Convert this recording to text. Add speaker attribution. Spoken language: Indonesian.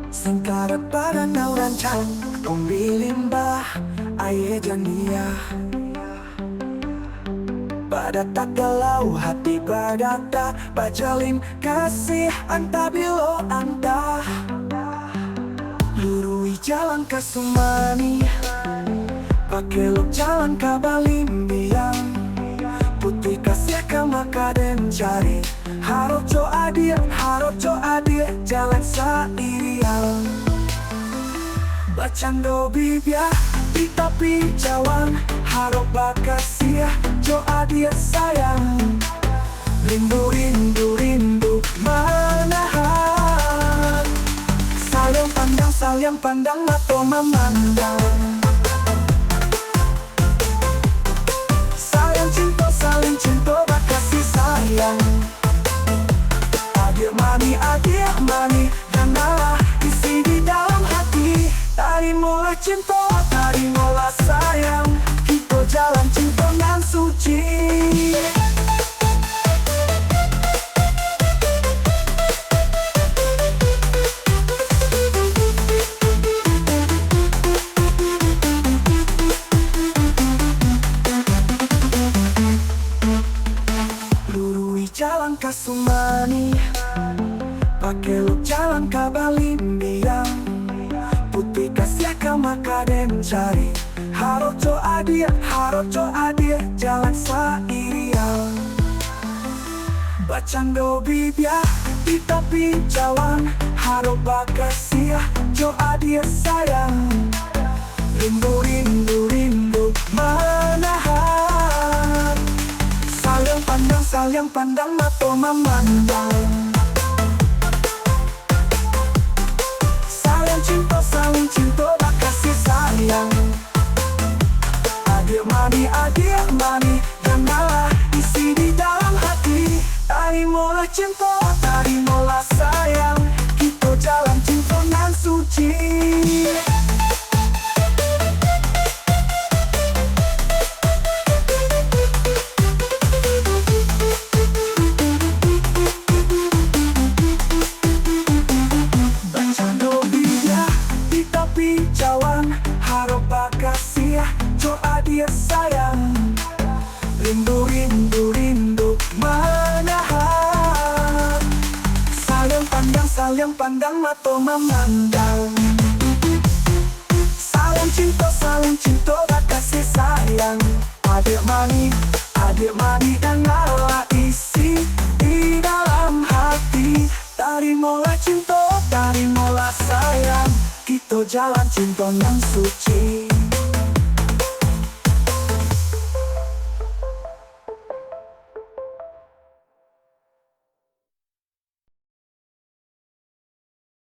Speaker 1: Sangkara pada naurancan Pemilimbah Aye jania Pada tak galau hati berdata Bajalim kasih anta bilo anta Lurui jalan ke Sumani Pakelok jalan ke Balimbiang Putih kasih ke Makaden cari Harap co adir Jalan sairial Bacando bibia di tepi jalan Harap bakasih co adir sayang Rindu manahan Saling pandang mato memandang Saling cinta bakasih sayang Adir mani dan Allah isi di dalam hati Tadi mulai cinta, tadi mulai sayang Kita jalan cinta nan suci Lurui jalan ke Sumani Pakelok jalan ke Balimbiang Putih kasih ke Makaden cari Harap co adir Jalan sairial Bacando bibia di tepi jalan Harap bakasih co adir sayang Rindu manahan Saling pandang mato memandang Saling cinta bakasih sayang Adir mani dan Allah isi di dalam hati Tadi mulai cinta, tadi mulai sayang Kita jalan cinta nan suci Jalan harap bakasih co adir sayang Rindu manahan Saling pandang mato memandang Saling cinta bakasih sayang Adir mani dan Allah isi di dalam hati Dari mulai cinta, dari mulai sayang Kita jalan cinta yang suci